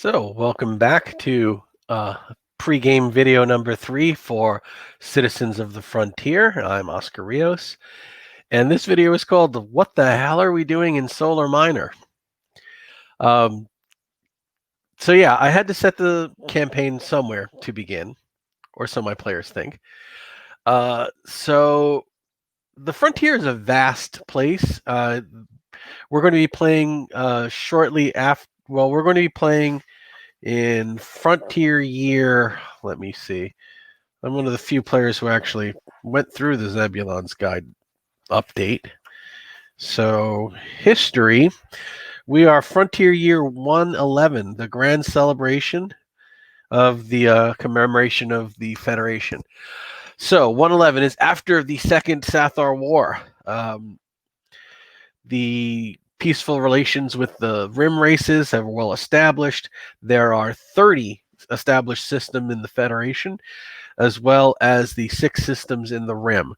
So, welcome back to pregame video number 3 for Citizens of the Frontier. I'm Oscar Rios, and this video is called What the Hell Are We Doing in Solar Miner? Um, so, yeah, I had to set the campaign somewhere to begin, or so my players think. So, the Frontier is a vast place. We're going to be playing shortly after, well, we're going to be playing in Frontier Year. Let me see. I'm one of the few players who actually went through the Zebulon's Guide update. So, history. We are Frontier Year 111, the grand celebration of the commemoration of the Federation. So, 111 is after the Second Sathar War. The peaceful relations with the Rim races have well established. There are 30 established systems in the Federation, as well as the 6 systems in the Rim.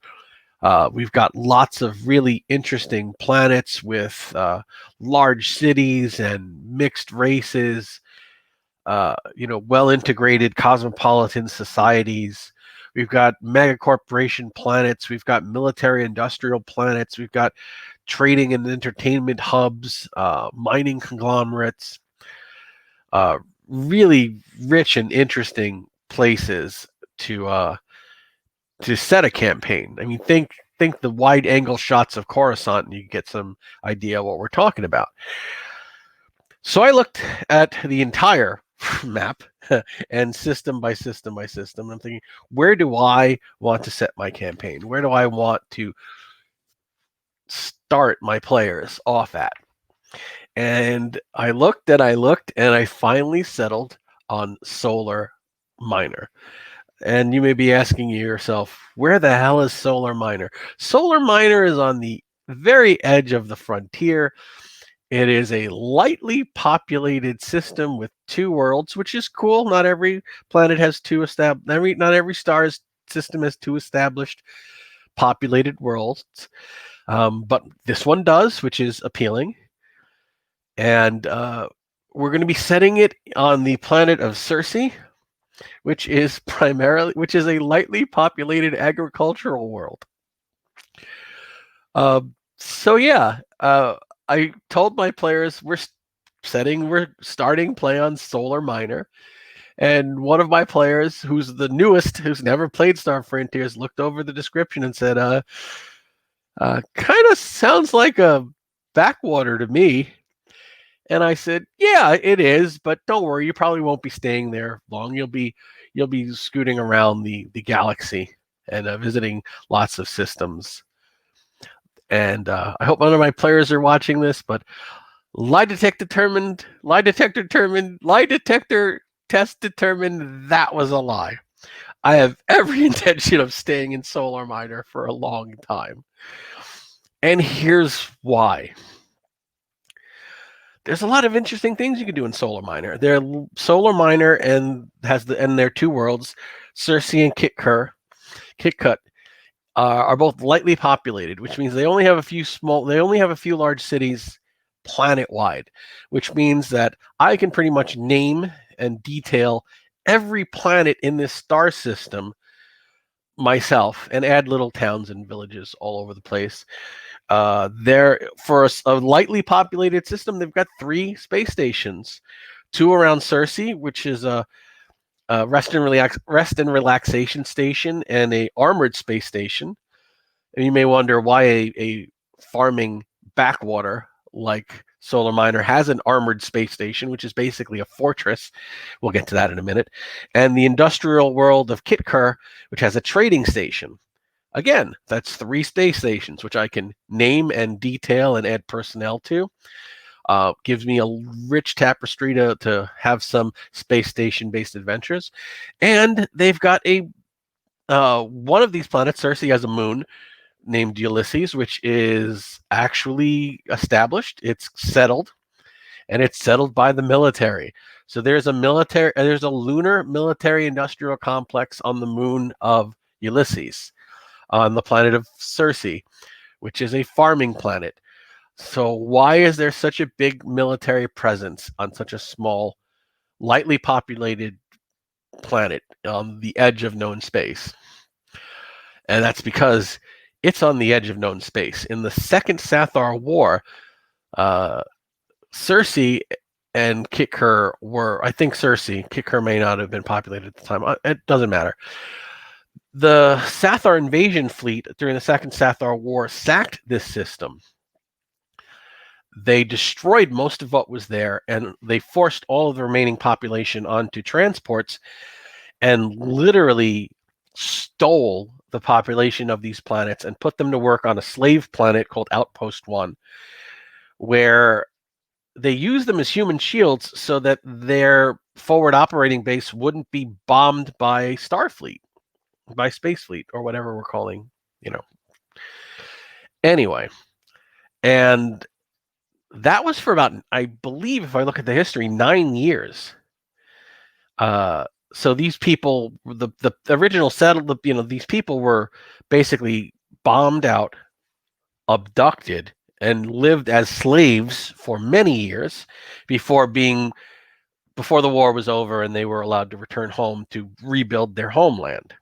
We've got lots of really interesting planets with large cities and mixed races, well integrated cosmopolitan societies. We've got mega corporation planets. We've got military industrial planets. We've got trading and entertainment hubs, mining conglomerates, really rich and interesting places to set a campaign. I mean, think the wide angle shots of Coruscant, and you get some idea what we're talking about. So I looked at the entire map and system by system by system. I'm thinking, where do I want to set my campaign? Where do I want to start my players off at? And I looked and I finally settled on Solar Miner. And you may be asking yourself, where the hell is Solar Miner? Solar Miner is on the very edge of the frontier. It is a lightly populated system with 2 worlds, which is cool. Not every planet has 2 established. Not every star's system has 2 established populated worlds, but this one does, which is appealing. And we're going to be setting it on the planet of Cersei, which is a lightly populated agricultural world. So yeah, I told my players we're starting play on Solar Miner, and one of my players, who's the newest, who's never played Star Frontiers, looked over the description and said, kind of sounds like a backwater to me. And I said, yeah, it is, but don't worry, you probably won't be staying there long. You'll be scooting around the galaxy and visiting lots of systems. And I hope none of my players are watching this, but lie detector test determined that was a lie. I have every intention of staying in Solar Miner for a long time. And here's why. There's a lot of interesting things you can do in Solar Miner. Solar Miner and their 2 worlds, Cersei and Kitkut, are both lightly populated, which means they only have a few large cities planet-wide, which means that I can pretty much name and detail every planet in this star system myself and add little towns and villages all over the place. For a lightly populated system, they've got 3 space stations, 2 around Cersei, which is a rest and relaxation station, and a armored space station. And you may wonder why a farming backwater like Solar Miner has an armored space station, which is basically a fortress. We'll get to that in a minute. And the industrial world of Kitkur, which has a trading station. Again, that's 3 space stations, which I can name and detail and add personnel to. Gives me a rich tapestry to have some space station-based adventures. And they've got one of these planets, Cersei, has a moon named Ulysses, which is actually established. It's settled, and it's settled by the military. So there's a lunar military industrial complex on the moon of Ulysses, on the planet of Cersei, which is a farming planet. So why is there such a big military presence on such a small lightly populated planet on the edge of known space. And that's because it's on the edge of known space. In the Second Sathar War, uh, Cersei and Kitkur were, I think Cersei, Kitkur may not have been populated at the time. It doesn't matter. The Sathar invasion fleet during the Second Sathar War sacked this system. They destroyed most of what was there, and they forced all of the remaining population onto transports and literally stole the population of these planets and put them to work on a slave planet called Outpost 1, where they used them as human shields so that their forward operating base wouldn't be bombed by Starfleet, by Space Fleet, or whatever we're calling, Anyway, and that was for about, I believe, if I look at the history, 9 years. So these people, the original settled, these people were basically bombed out, abducted, and lived as slaves for many years before the war was over and they were allowed to return home to rebuild their homeland.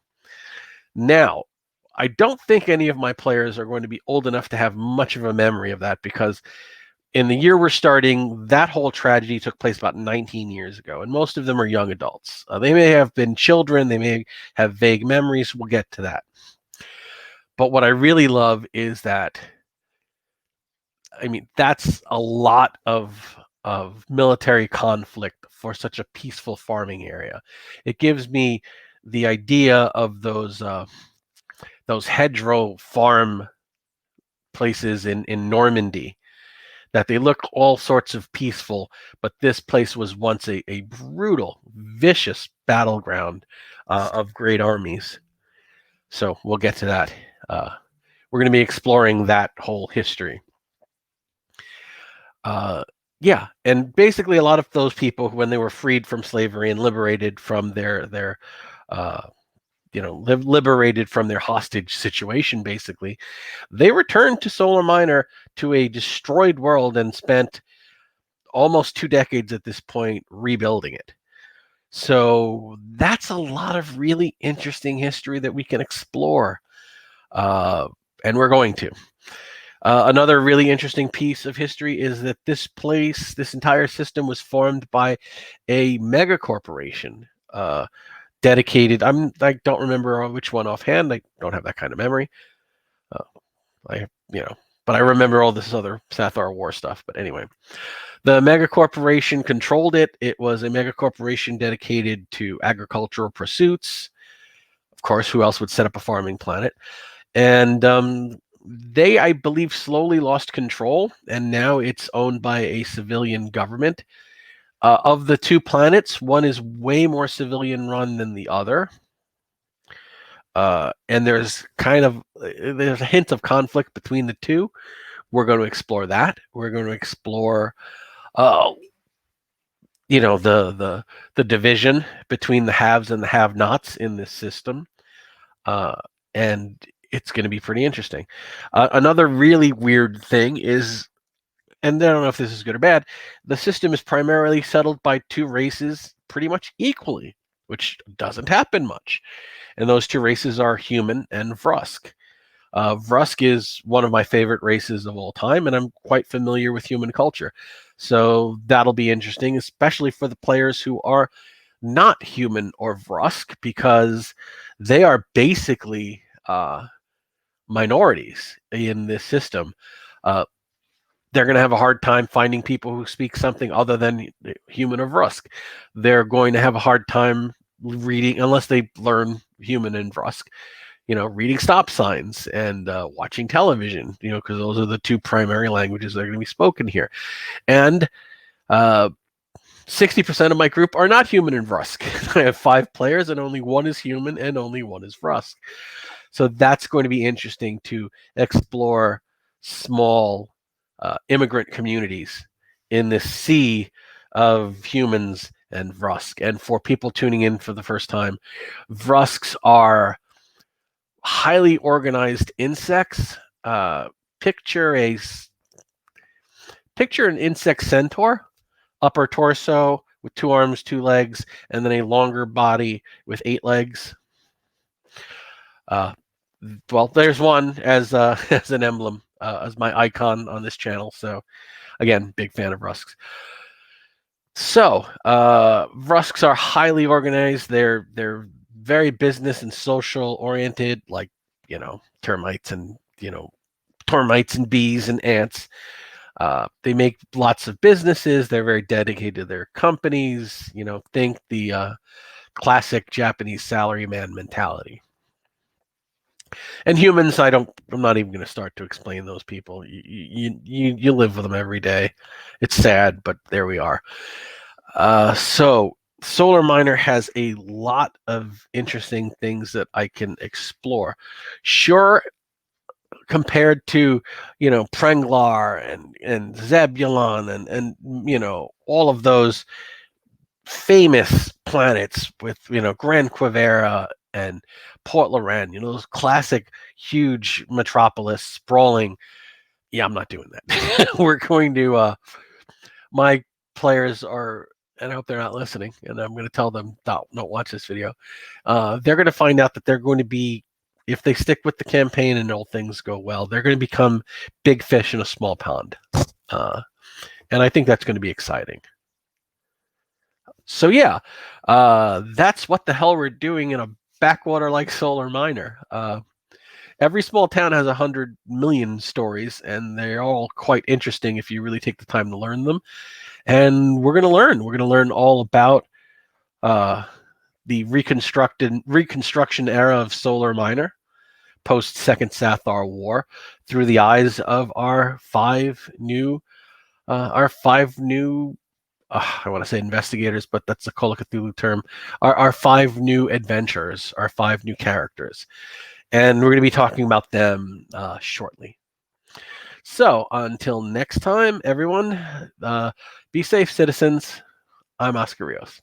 Now, I don't think any of my players are going to be old enough to have much of a memory of that, because in the year we're starting, that whole tragedy took place about 19 years ago, and most of them are young adults. They may have been children, they may have vague memories. We'll get to that. But what I really love is that, that's a lot of military conflict for such a peaceful farming area. It gives me the idea of those hedgerow farm places in Normandy, that they look all sorts of peaceful, but this place was once a brutal, vicious battleground of great armies. So we'll get to that. We're going to be exploring that whole history. Yeah, and basically a lot of those people, when they were freed from slavery and liberated from their liberated from their hostage situation, basically, they returned to Solar Minor, to a destroyed world, and spent almost 2 decades at this point rebuilding it. So that's a lot of really interesting history that we can explore, and we're going to. Another really interesting piece of history is that this entire system was formed by a mega corporation, dedicated. I don't remember which one offhand. I don't have that kind of memory. But I remember all this other Sathar War stuff. But anyway, the mega corporation controlled it. It was a mega corporation dedicated to agricultural pursuits. Of course, who else would set up a farming planet? And they, I believe, slowly lost control, and now it's owned by a civilian government. Of the two planets, one is way more civilian run than the other. And there's a hint of conflict between the two. We're going to explore that. We're going to explore, the division between the haves and the have-nots in this system. And it's going to be pretty interesting. Another really weird thing is, and I don't know if this is good or bad, the system is primarily settled by two races pretty much equally, which doesn't happen much. And those two races are human and Vrusk. Vrusk is one of my favorite races of all time, and I'm quite familiar with human culture. So that'll be interesting, especially for the players who are not human or Vrusk, because they are basically minorities in this system. They're going to have a hard time finding people who speak something other than human or Vrusk. They're going to have a hard time reading, unless they learn human and Vrusk, reading stop signs and watching television, because those are the two primary languages that are going to be spoken here. And 60% of my group are not human and Vrusk. I have 5 players, and only one is human and only one is Vrusk. So that's going to be interesting to explore small immigrant communities in this sea of humans and Vrusk. And for people tuning in for the first time, Vrusks are highly organized insects. Picture an insect centaur, upper torso with 2 arms, 2 legs, and then a longer body with 8 legs. Well, there's one as as an emblem, as my icon on this channel. So again, big fan of Rusks. So Rusks are highly organized. They're very business and social oriented, like termites and termites and bees and ants. They make lots of businesses. They're very dedicated to their companies. Think the classic Japanese salaryman mentality. And humans, I'm not even going to start to explain those people. You live with them every day. It's sad, but there we are. So Solar Miner has a lot of interesting things that I can explore. Sure, compared to Prenglar and Zebulon and all of those famous planets with Gran Quivera and Port Loren, those classic huge metropolis sprawling. Yeah, I'm not doing that. We're going to my players are, and I hope they're not listening, and I'm going to tell them don't watch this video. They're going to find out that they're going to be, if they stick with the campaign and all things go well, they're going to become big fish in a small pond. And I think that's going to be exciting. So yeah, that's what the hell we're doing in a backwater like Solar Miner. Every small town has 100 million stories, and they're all quite interesting if you really take the time to learn them. And we're going to learn. We're going to learn all about the reconstruction era of Solar Miner, post Second Sathar War, through the eyes of our five new I want to say investigators, but that's a Call of Cthulhu term. Our 5 new adventurers, our 5 new characters. And we're going to be talking about them shortly. So until next time, everyone, be safe, citizens. I'm Oscar Rios.